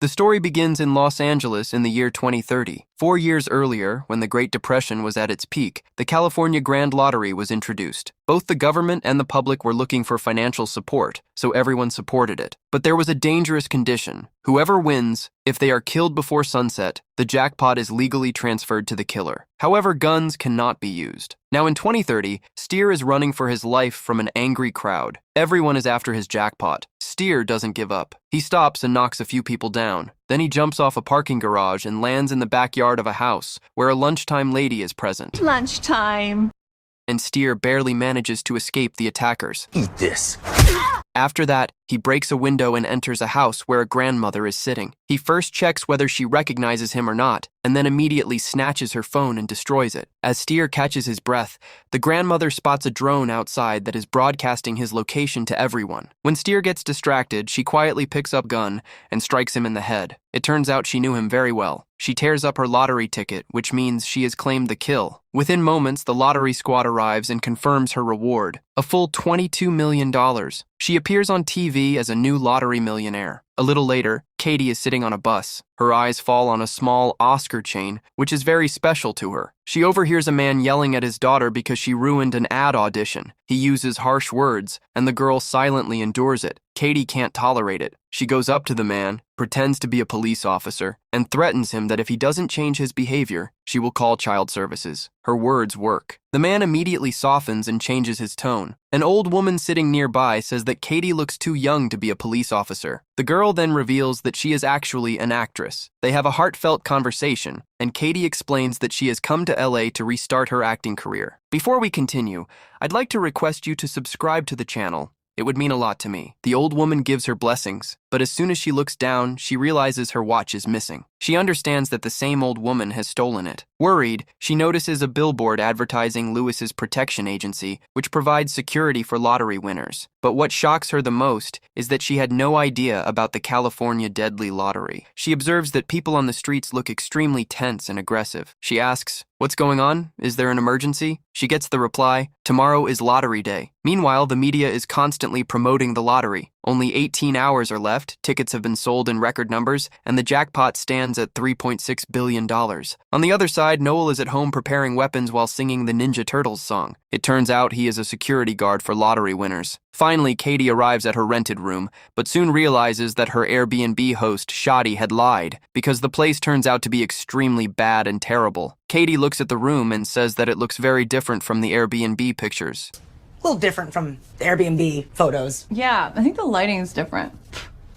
The story begins in Los Angeles in the year 2030. 4 years earlier, when the Great Depression was at its peak, the California Grand Lottery was introduced. Both the government and the public were looking for financial support, so everyone supported it. But there was a dangerous condition. Whoever wins, if they are killed before sunset, the jackpot is legally transferred to the killer. However, guns cannot be used. Now in 2030, Steer is running for his life from an angry crowd. Everyone is after his jackpot. Steer doesn't give up. He stops and knocks a few people down. Then he jumps off a parking garage and lands in the backyard of a house where a lunchtime lady is present. Lunchtime. And Steer barely manages to escape the attackers. Eat this. After that, he breaks a window and enters a house where a grandmother is sitting. He first checks whether she recognizes him or not, and then immediately snatches her phone and destroys it. As Steer catches his breath, the grandmother spots a drone outside that is broadcasting his location to everyone. When Steer gets distracted, she quietly picks up a gun and strikes him in the head. It turns out she knew him very well. She tears up her lottery ticket, which means she has claimed the kill. Within moments, the lottery squad arrives and confirms her reward, a full $22 million. She appears on TV as a new lottery millionaire. A little later, Katie is sitting on a bus. Her eyes fall on a small Oscar chain, which is very special to her. She overhears a man yelling at his daughter because she ruined an ad audition. He uses harsh words, and the girl silently endures it. Katie can't tolerate it. She goes up to the man, pretends to be a police officer, and threatens him that if he doesn't change his behavior, she will call child services. Her words work. The man immediately softens and changes his tone. An old woman sitting nearby says that Katie looks too young to be a police officer. The girl then reveals that she is actually an actress. They have a heartfelt conversation, and Katie explains that she has come to LA to restart her acting career. Before we continue, I'd like to request you to subscribe to the channel. It would mean a lot to me. The old woman gives her blessings, but as soon as she looks down, she realizes her watch is missing. She understands that the same old woman has stolen it. Worried, she notices a billboard advertising Lewis's protection agency, which provides security for lottery winners. But what shocks her the most is that she had no idea about the California Deadly Lottery. She observes that people on the streets look extremely tense and aggressive. She asks, "What's going on? Is there an emergency?" She gets the reply, "Tomorrow is lottery day." Meanwhile, the media is constantly promoting the lottery. Only 18 hours are left, tickets have been sold in record numbers, and the jackpot stands at $3.6 billion. On the other side, Noel is at home preparing weapons while singing the Ninja Turtles song. It turns out he is a security guard for lottery winners. Finally, Katie arrives at her rented room, but soon realizes that her Airbnb host, Shadi, had lied, because the place turns out to be extremely bad and terrible. Katie looks at the room and says that it looks very different from the Airbnb pictures. A little different from the Airbnb photos. Yeah, I think the lighting's different.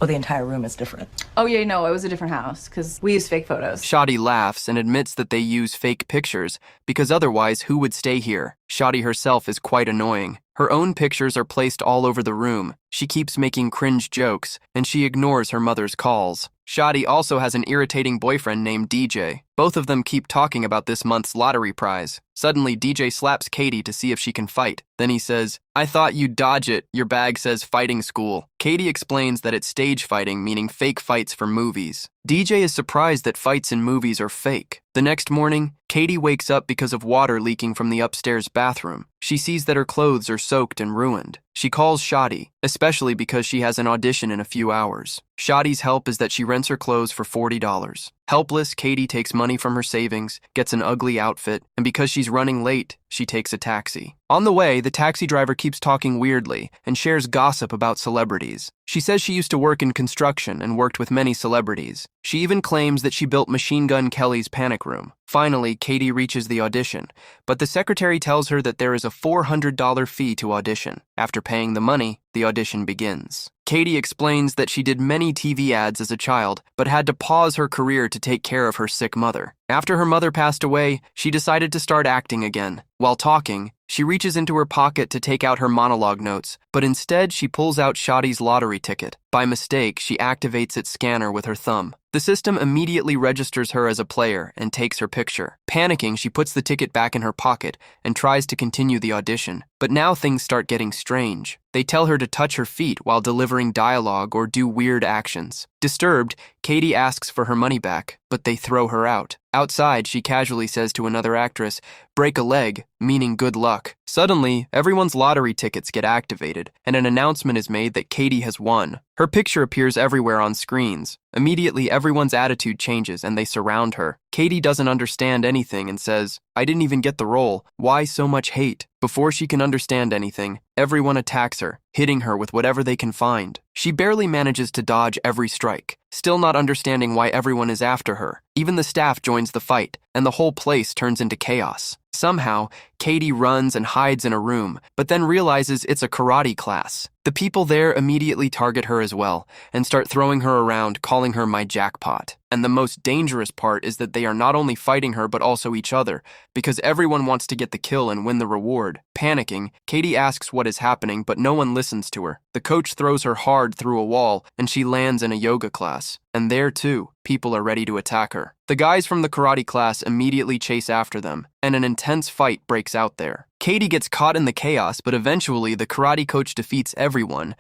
Oh, the entire room is different. Oh yeah, no, it was a different house because we use fake photos. Shadi laughs and admits that they use fake pictures because otherwise who would stay here? Shadi herself is quite annoying. Her own pictures are placed all over the room. She keeps making cringe jokes, and she ignores her mother's calls. Shadi also has an irritating boyfriend named DJ. Both of them keep talking about this month's lottery prize. Suddenly, DJ slaps Katie to see if she can fight. Then he says, "I thought you'd dodge it. Your bag says fighting school." Katie explains that it's stage fighting, meaning fake fights for movies. DJ is surprised that fights in movies are fake. The next morning, Katie wakes up because of water leaking from the upstairs bathroom. She sees that her clothes are soaked and ruined. She calls Shadi, especially because she has an audition in a few hours. Shadi's help is that she rents her clothes for $40. Helpless, Katie takes money from her savings, gets an ugly outfit, and because she's running late, she takes a taxi. On the way, the taxi driver keeps talking weirdly and shares gossip about celebrities. She says she used to work in construction and worked with many celebrities. She even claims that she built Machine Gun Kelly's Panic Room. Finally, Katie reaches the audition, but the secretary tells her that there is a $400 fee to audition. After paying the money, the audition begins. Katie explains that she did many TV ads as a child, but had to pause her career to take care of her sick mother. After her mother passed away, she decided to start acting again. While talking, she reaches into her pocket to take out her monologue notes, but instead she pulls out Shadi's lottery ticket. By mistake, she activates its scanner with her thumb. The system immediately registers her as a player and takes her picture. Panicking, she puts the ticket back in her pocket and tries to continue the audition. But now things start getting strange. They tell her to touch her feet while delivering dialogue or do weird actions. Disturbed, Katie asks for her money back, but they throw her out. Outside, she casually says to another actress, "Break a leg," meaning good luck. Suddenly, everyone's lottery tickets get activated, and an announcement is made that Katie has won. Her picture appears everywhere on screens. Immediately, everyone's attitude changes and they surround her. Katie doesn't understand anything and says, "I didn't even get the role. Why so much hate?" Before she can understand anything, everyone attacks her, hitting her with whatever they can find. She barely manages to dodge every strike, still not understanding why everyone is after her. Even the staff joins the fight, and the whole place turns into chaos. Somehow, Katie runs and hides in a room, but then realizes it's a karate class. The people there immediately target her as well, and start throwing her around, calling her my jackpot. And the most dangerous part is that they are not only fighting her but also each other, because everyone wants to get the kill and win the reward. Panicking, Katie asks what is happening, but no one listens to her. The coach throws her hard through a wall, and she lands in a yoga class. And there, too, people are ready to attack her. The guys from the karate class immediately chase after them, and an intense fight breaks out there. Katie gets caught in the chaos, but eventually the karate coach defeats everyone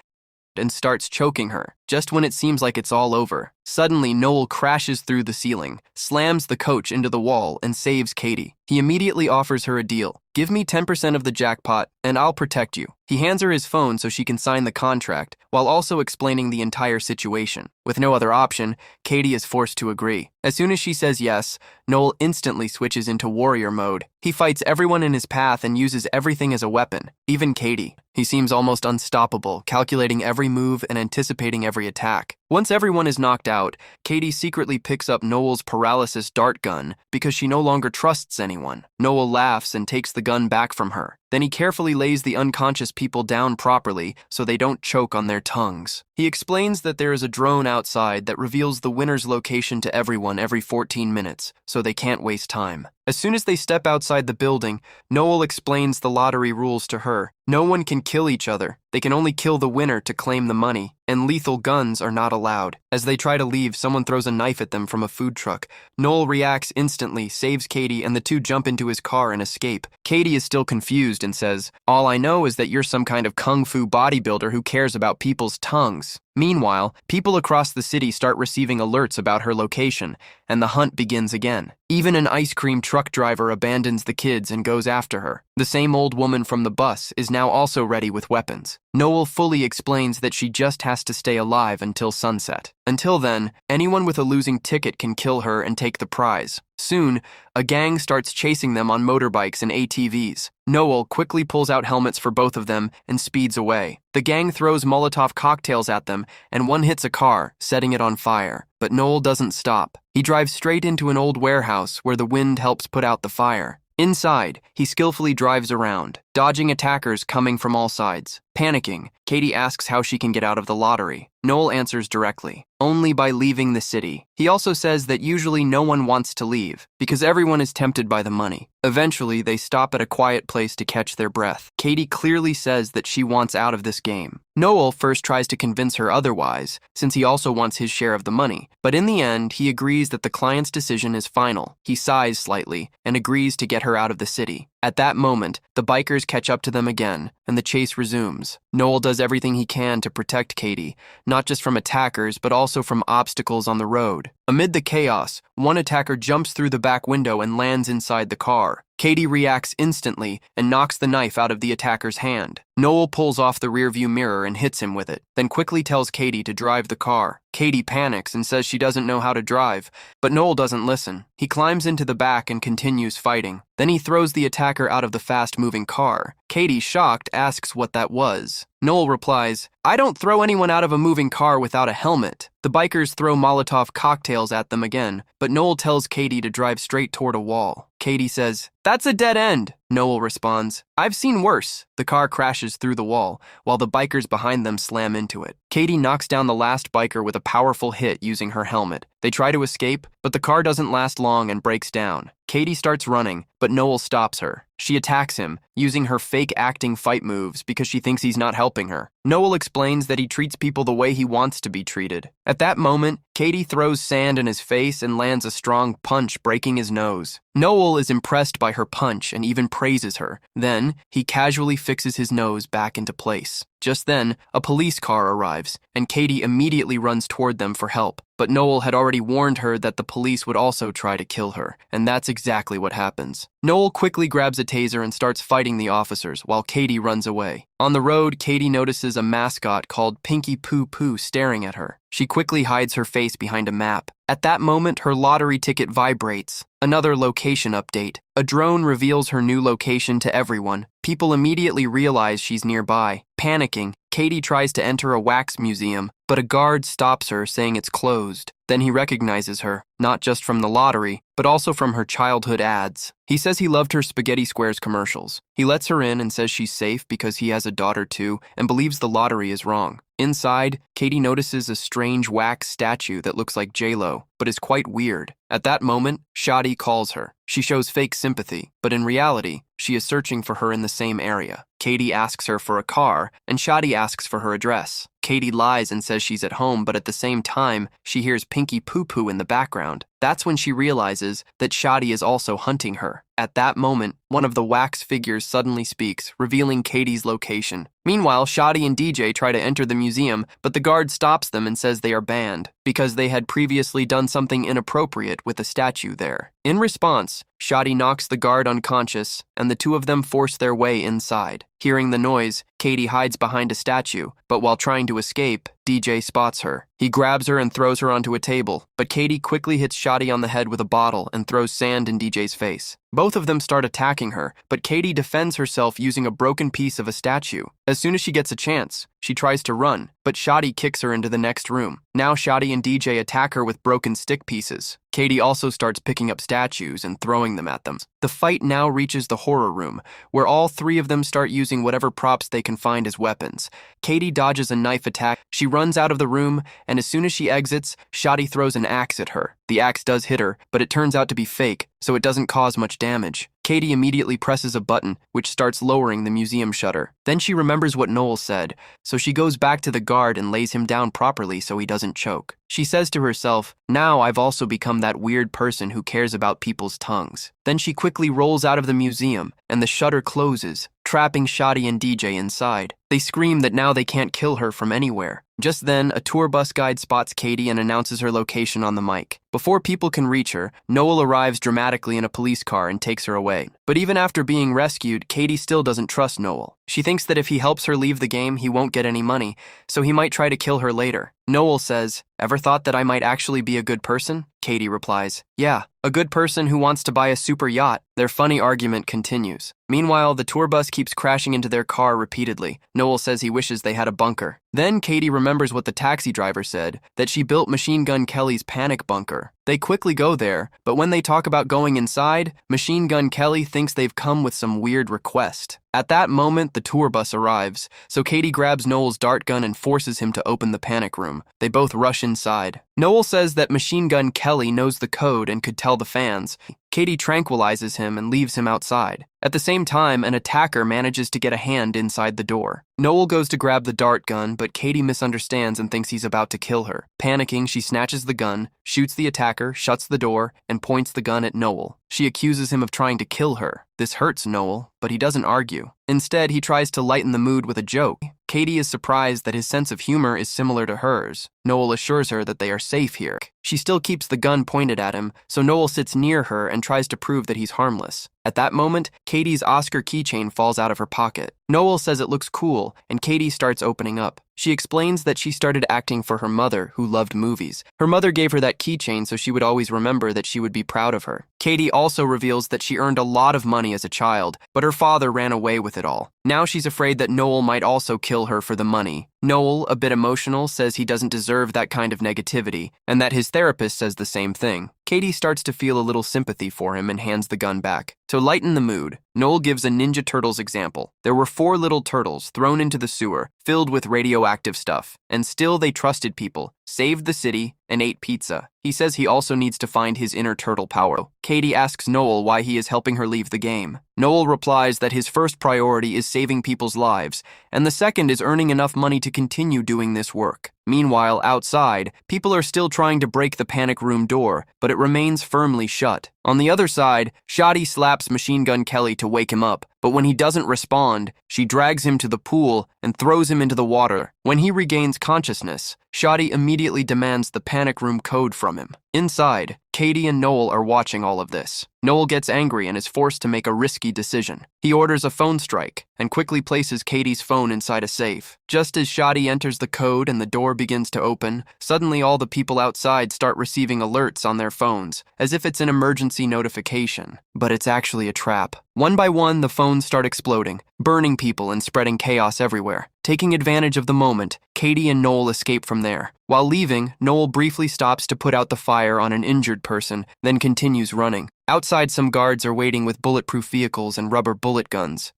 and starts choking her. Just when it seems like it's all over, suddenly Noel crashes through the ceiling, slams the coach into the wall, and saves Katie. He immediately offers her a deal. "Give me 10% of the jackpot, and I'll protect you." He hands her his phone so she can sign the contract, while also explaining the entire situation. With no other option, Katie is forced to agree. As soon as she says yes, Noel instantly switches into warrior mode. He fights everyone in his path and uses everything as a weapon, even Katie. He seems almost unstoppable, calculating every move and anticipating every attack. Once everyone is knocked out, Katie secretly picks up Noel's paralysis dart gun because she no longer trusts anyone. Noel laughs and takes the gun back from her. Then he carefully lays the unconscious people down properly so they don't choke on their tongues. He explains that there is a drone outside that reveals the winner's location to everyone every 14 minutes, so they can't waste time. As soon as they step outside the building, Noel explains the lottery rules to her. No one can kill each other. They can only kill the winner to claim the money, and lethal guns are not allowed. As they try to leave, someone throws a knife at them from a food truck. Noel reacts instantly, saves Katie, and the two jump into his car and escape. Katie is still confused and says, "All I know is that you're some kind of kung fu bodybuilder who cares about people's tongues." Meanwhile, people across the city start receiving alerts about her location, and the hunt begins again. Even an ice cream truck driver abandons the kids and goes after her. The same old woman from the bus is now also ready with weapons. Noel fully explains that she just has to stay alive until sunset. Until then, anyone with a losing ticket can kill her and take the prize. Soon, a gang starts chasing them on motorbikes and ATVs. Noel quickly pulls out helmets for both of them and speeds away. The gang throws Molotov cocktails at them, and one hits a car, setting it on fire. But Noel doesn't stop. He drives straight into an old warehouse where the wind helps put out the fire. Inside, he skillfully drives around, dodging attackers coming from all sides. Panicking, Katie asks how she can get out of the lottery. Noel answers directly, only by leaving the city. He also says that usually no one wants to leave, because everyone is tempted by the money. Eventually, they stop at a quiet place to catch their breath. Katie clearly says that she wants out of this game. Noel first tries to convince her otherwise, since he also wants his share of the money. But in the end, he agrees that the client's decision is final. He sighs slightly and agrees to get her out of the city. At that moment, the bikers catch up to them again, and the chase resumes. Noel does everything he can to protect Katie, not just from attackers, but also from obstacles on the road. Amid the chaos, one attacker jumps through the back window and lands inside the car. Katie reacts instantly and knocks the knife out of the attacker's hand. Noel pulls off the rearview mirror and hits him with it, then quickly tells Katie to drive the car. Katie panics and says she doesn't know how to drive, but Noel doesn't listen. He climbs into the back and continues fighting. Then he throws the attacker out of the fast-moving car. Katie, shocked, asks what that was. Noel replies, "I don't throw anyone out of a moving car without a helmet." The bikers throw Molotov cocktails at them again, but Noel tells Katie to drive straight toward a wall. Katie says, "That's a dead end." Noel responds, "I've seen worse." The car crashes through the wall, while the bikers behind them slam into it. Katie knocks down the last biker with a powerful hit using her helmet. They try to escape, but the car doesn't last long and breaks down. Katie starts running, but Noel stops her. She attacks him, using her fake acting fight moves because she thinks he's not helping her. Noel explains that he treats people the way he wants to be treated. At that moment, Katie throws sand in his face and lands a strong punch, breaking his nose. Noel is impressed by her punch and even praises her. Then, he casually fixes his nose back into place. Just then, a police car arrives, and Katie immediately runs toward them for help. But Noel had already warned her that the police would also try to kill her, and that's exactly what happens. Noel quickly grabs a taser and starts fighting the officers, while Katie runs away. On the road, Katie notices a mascot called Pinky Poo Poo staring at her. She quickly hides her face behind a map. At that moment, her lottery ticket vibrates. Another location update. A drone reveals her new location to everyone. People immediately realize she's nearby. Panicking, Katie tries to enter a wax museum, but a guard stops her, saying it's closed. Then he recognizes her, not just from the lottery, but also from her childhood ads. He says he loved her Spaghetti Squares commercials. He lets her in and says she's safe because he has a daughter too, and believes the lottery is wrong. Inside, Katie notices a strange wax statue that looks like J-Lo, but is quite weird. At that moment, Shadi calls her. She shows fake sympathy, but in reality, she is searching for her in the same area. Katie asks her for a car, and Shadi asks for her address. Katie lies and says she's at home, but at the same time, she hears Pinky Poo Poo in the background. That's when she realizes that Shadi is also hunting her. At that moment, one of the wax figures suddenly speaks, revealing Katie's location. Meanwhile, Shadi and DJ try to enter the museum, but the guard stops them and says they are banned, because they had previously done something inappropriate with a statue there. In response, Shadi knocks the guard unconscious, and the two of them force their way inside. Hearing the noise, Katie hides behind a statue, but while trying to escape, DJ spots her. He grabs her and throws her onto a table, but Katie quickly hits Shadi on the head with a bottle and throws sand in DJ's face. Both of them start attacking her, but Katie defends herself using a broken piece of a statue. As soon as she gets a chance, she tries to run, but Shadi kicks her into the next room. Now Shadi and DJ attack her with broken stick pieces. Katie also starts picking up statues and throwing them at them. The fight now reaches the horror room, where all three of them start using whatever props they can find as weapons. Katie dodges a knife attack, she runs out of the room, and as soon as she exits, Shadi throws an axe at her. The axe does hit her, but it turns out to be fake, so it doesn't cause much damage. Katie immediately presses a button, which starts lowering the museum shutter. Then she remembers what Noel said, so she goes back to the guard and lays him down properly so he doesn't choke. She says to herself, "Now I've also become that weird person who cares about people's tongues." Then she quickly rolls out of the museum, and the shutter closes, trapping Shadi and DJ inside. They scream that now they can't kill her from anywhere. Just then, a tour bus guide spots Katie and announces her location on the mic. Before people can reach her, Noel arrives dramatically in a police car and takes her away. But even after being rescued, Katie still doesn't trust Noel. She thinks that if he helps her leave the game, he won't get any money, so he might try to kill her later. Noel says, "Ever thought that I might actually be a good person?" Katie replies, "Yeah, a good person who wants to buy a super yacht." Their funny argument continues. Meanwhile, the tour bus keeps crashing into their car repeatedly. Noel says he wishes they had a bunker. Then Katie remembers what the taxi driver said, that she built Machine Gun Kelly's panic bunker. They quickly go there, but when they talk about going inside, Machine Gun Kelly thinks they've come with some weird request. At that moment, the tour bus arrives, so Katie grabs Noel's dart gun and forces him to open the panic room. They both rush inside. Noel says that Machine Gun Kelly knows the code and could tell the fans. Katie tranquilizes him and leaves him outside. At the same time, an attacker manages to get a hand inside the door. Noel goes to grab the dart gun, but Katie misunderstands and thinks he's about to kill her. Panicking, she snatches the gun, shoots the attacker, shuts the door, and points the gun at Noel. She accuses him of trying to kill her. This hurts Noel, but he doesn't argue. Instead, he tries to lighten the mood with a joke. Katie is surprised that his sense of humor is similar to hers. Noel assures her that they are safe here. She still keeps the gun pointed at him, so Noel sits near her and tries to prove that he's harmless. At that moment, Katie's Oscar keychain falls out of her pocket. Noel says it looks cool, and Katie starts opening up. She explains that she started acting for her mother, who loved movies. Her mother gave her that keychain so she would always remember that she would be proud of her. Katie also reveals that she earned a lot of money as a child, but her father ran away with it all. Now she's afraid that Noel might also kill her for the money. Noel, a bit emotional, says he doesn't deserve that kind of negativity, and that his therapist says the same thing. Katie starts to feel a little sympathy for him and hands the gun back. To lighten the mood, Noel gives a Ninja Turtles example. There were 4 little turtles thrown into the sewer, filled with radioactive stuff, and still they trusted people, saved the city, and ate pizza. He says he also needs to find his inner turtle power. Katie asks Noel why he is helping her leave the game. Noel replies that his first priority is saving people's lives, and the second is earning enough money to continue doing this work. Meanwhile, outside, people are still trying to break the panic room door, but it remains firmly shut. On the other side, Shadi slaps taps Machine Gun Kelly to wake him up, but when he doesn't respond, she drags him to the pool and throws him into the water. When he regains consciousness, Shoddy immediately demands the panic room code from him. Inside, Katie and Noel are watching all of this. Noel gets angry and is forced to make a risky decision. He orders a phone strike and quickly places Katie's phone inside a safe. Just as Shoddy enters the code and the door begins to open, suddenly all the people outside start receiving alerts on their phones, as if it's an emergency notification. But it's actually a trap. One by one, the phones start exploding, burning people and spreading chaos everywhere. Taking advantage of the moment, Katie and Noel escape from there. While leaving, Noel briefly stops to put out the fire on an injured person, then continues running. Outside, some guards are waiting with bulletproof vehicles and rubber bullet guns.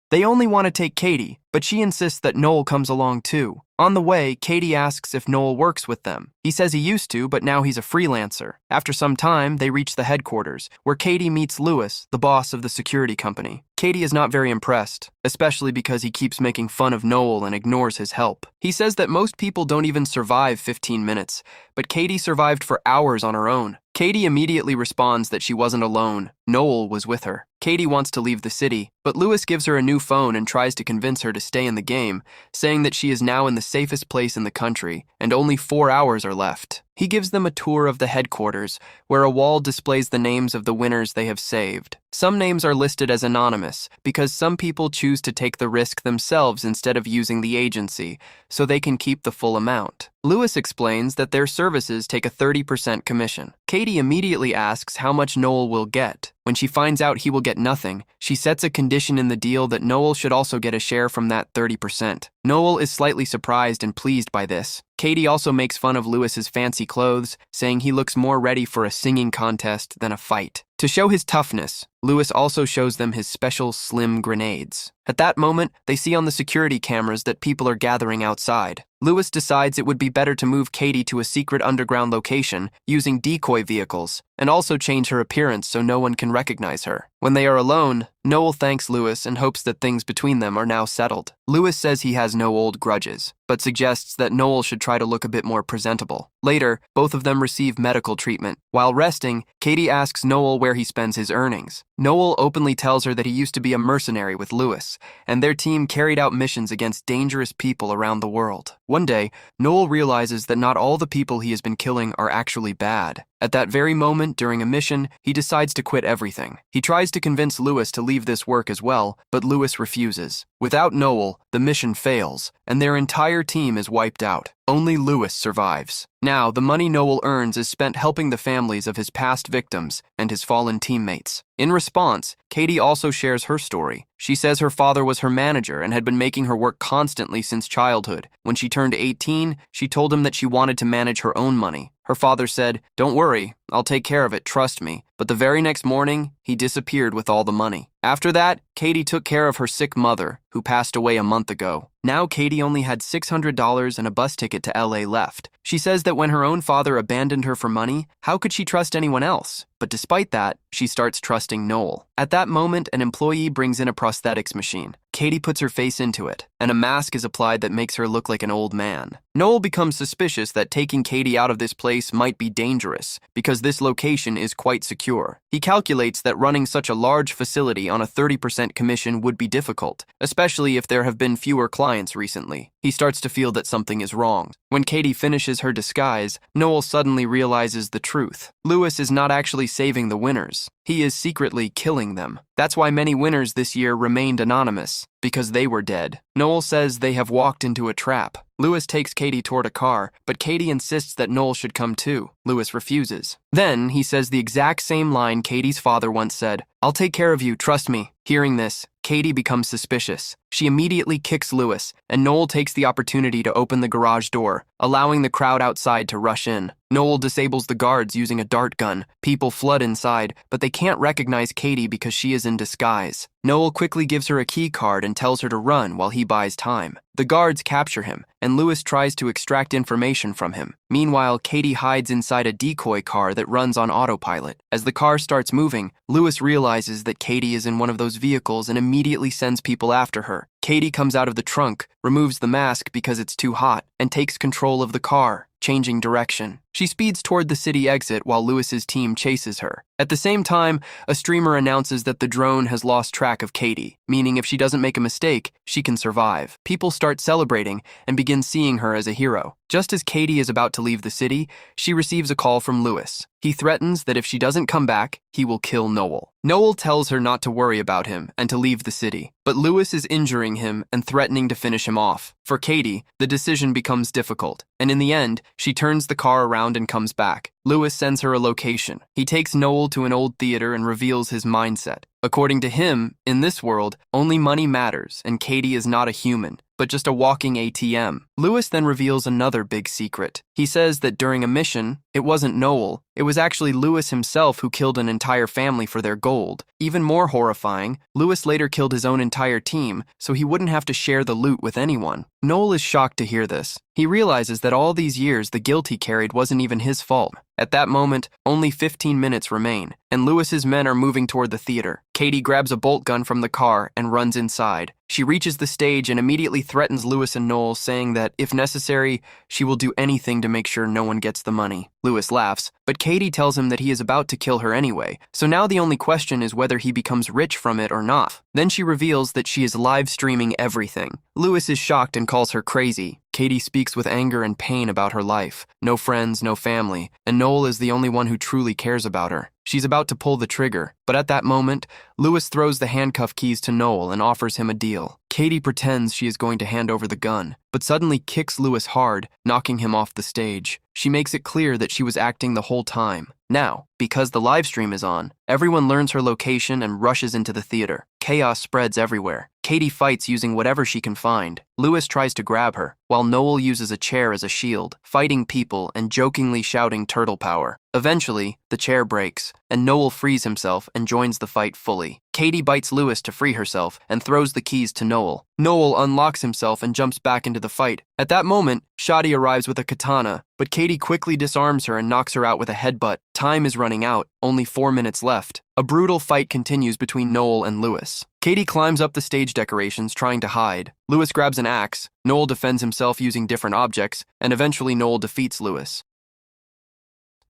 They only want to take Katie, but she insists that Noel comes along too. On the way, Katie asks if Noel works with them. He says he used to, but now he's a freelancer. After some time, they reach the headquarters, where Katie meets Lewis, the boss of the security company. Katie is not very impressed, especially because he keeps making fun of Noel and ignores his help. He says that most people don't even survive 15 minutes, but Katie survived for hours on her own. Katie immediately responds that she wasn't alone. Noel was with her. Katie wants to leave the city, but Lewis gives her a new phone and tries to convince her to stay in the game, saying that she is now in the safest place in the country, and only 4 hours are left. He gives them a tour of the headquarters, where a wall displays the names of the winners they have saved. Some names are listed as anonymous, because some people choose to take the risk themselves instead of using the agency, so they can keep the full amount. Lewis explains that their services take a 30% commission. Katie immediately asks how much Noel will get. When she finds out he will get nothing, she sets a condition in the deal that Noel should also get a share from that 30%. Noel is slightly surprised and pleased by this. Katie also makes fun of Lewis's fancy clothes, saying he looks more ready for a singing contest than a fight. To show his toughness, Lewis also shows them his special slim grenades. At that moment, they see on the security cameras that people are gathering outside. Lewis decides it would be better to move Katie to a secret underground location using decoy vehicles, and also change her appearance so no one can recognize her. When they are alone, Noel thanks Lewis and hopes that things between them are now settled. Lewis says he has no old grudges, but suggests that Noel should try to look a bit more presentable. Later, both of them receive medical treatment. While resting, Katie asks Noel where he spends his earnings. Noel openly tells her that he used to be a mercenary with Lewis, and their team carried out missions against dangerous people around the world. One day, Noel realizes that not all the people he has been killing are actually bad. At that very moment, during a mission, he decides to quit everything. He tries to convince Lewis to leave this work as well, but Lewis refuses. Without Noel, the mission fails, and their entire team is wiped out. Only Lewis survives. Now, the money Noel earns is spent helping the families of his past victims and his fallen teammates. In response, Katie also shares her story. She says her father was her manager and had been making her work constantly since childhood. When she turned 18, she told him that she wanted to manage her own money. Her father said, "Don't worry, I'll take care of it, trust me." But the very next morning, he disappeared with all the money. After that, Katie took care of her sick mother, who passed away a month ago. Now Katie only had $600 and a bus ticket to LA left. She says that when her own father abandoned her for money, how could she trust anyone else? But despite that, she starts trusting Noel. At that moment, an employee brings in a prosthetics machine. Katie puts her face into it, and a mask is applied that makes her look like an old man. Noel becomes suspicious that taking Katie out of this place might be dangerous, because this location is quite secure. He calculates that running such a large facility on a 30% commission would be difficult, especially if there have been fewer clients recently. He starts to feel that something is wrong. When Katie finishes her disguise, Noel suddenly realizes the truth. Lewis is not actually saving the winners. He is secretly killing them. That's why many winners this year remained anonymous, because they were dead. Noel says they have walked into a trap. Lewis takes Katie toward a car, but Katie insists that Noel should come too. Lewis refuses. Then, he says the exact same line Katie's father once said, "I'll take care of you, trust me." Hearing this, Katie becomes suspicious. She immediately kicks Lewis, and Noel takes the opportunity to open the garage door, allowing the crowd outside to rush in. Noel disables the guards using a dart gun. People flood inside, but they can't recognize Katie because she is in disguise. Noel quickly gives her a key card and tells her to run while he buys time. The guards capture him, and Lewis tries to extract information from him. Meanwhile, Katie hides inside a decoy car that runs on autopilot. As the car starts moving, Lewis realizes that Katie is in one of those vehicles and immediately sends people after her. Katie comes out of the trunk, removes the mask because it's too hot, and takes control of the car. changing direction. She speeds toward the city exit while Lewis's team chases her. At the same time, a streamer announces that the drone has lost track of Katie, meaning if she doesn't make a mistake, she can survive. People start celebrating and begin seeing her as a hero. Just as Katie is about to leave the city, she receives a call from Lewis. He threatens that if she doesn't come back, he will kill Noel. Noel tells her not to worry about him and to leave the city, but Lewis is injuring him and threatening to finish him off. For Katie, the decision becomes difficult, and in the end, she turns the car around and comes back. Lewis sends her a location. He takes Noel to an old theater and reveals his mindset. According to him, in this world, only money matters, and Katie is not a human, but just a walking ATM. Lewis then reveals another big secret. He says that during a mission, it wasn't Noel, it was actually Lewis himself who killed an entire family for their gold. Even more horrifying, Lewis later killed his own entire team, so he wouldn't have to share the loot with anyone. Noel is shocked to hear this. He realizes that all these years the guilt he carried wasn't even his fault. At that moment, only 15 minutes remain, and Lewis's men are moving toward the theater. Katie grabs a bolt gun from the car and runs inside. She reaches the stage and immediately threatens Lewis and Noel, saying that, if necessary, she will do anything to make sure no one gets the money. Lewis laughs, but Katie tells him that he is about to kill her anyway, so now the only question is whether he becomes rich from it or not. Then she reveals that she is live streaming everything. Lewis is shocked and calls her crazy. Katie speaks with anger and pain about her life. No friends, no family, and Noel is the only one who truly cares about her. She's about to pull the trigger, but at that moment, Lewis throws the handcuff keys to Noel and offers him a deal. Katie pretends she is going to hand over the gun, but suddenly kicks Lewis hard, knocking him off the stage. She makes it clear that she was acting the whole time. Now, because the live stream is on, everyone learns her location and rushes into the theater. Chaos spreads everywhere. Katie fights using whatever she can find. Lewis tries to grab her, while Noel uses a chair as a shield, fighting people and jokingly shouting turtle power. Eventually, the chair breaks, and Noel frees himself and joins the fight fully. Katie bites Lewis to free herself and throws the keys to Noel. Noel unlocks himself and jumps back into the fight. At that moment, Shadi arrives with a katana, but Katie quickly disarms her and knocks her out with a headbutt. Time is running out, only 4 minutes left. A brutal fight continues between Noel and Lewis. Katie climbs up the stage decorations trying to hide. Lewis grabs an axe, Noel defends himself using different objects, and eventually Noel defeats Lewis.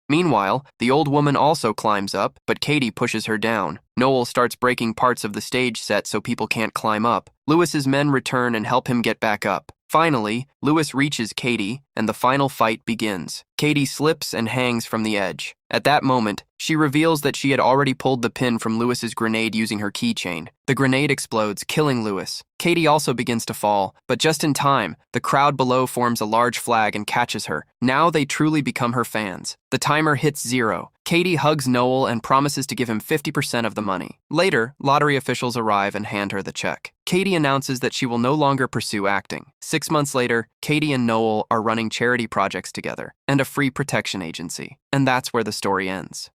Meanwhile, the old woman also climbs up, but Katie pushes her down. Noel starts breaking parts of the stage set so people can't climb up. Lewis's men return and help him get back up. Finally, Lewis reaches Katie, and the final fight begins. Katie slips and hangs from the edge. At that moment, she reveals that she had already pulled the pin from Lewis's grenade using her keychain. The grenade explodes, killing Lewis. Katie also begins to fall, but just in time, the crowd below forms a large flag and catches her. Now they truly become her fans. The timer hits 0. Katie hugs Noel and promises to give him 50% of the money. Later, lottery officials arrive and hand her the check. Katie announces that she will no longer pursue acting. 6 months later, Katie and Noel are running charity projects together and a free protection agency. And that's where the story ends.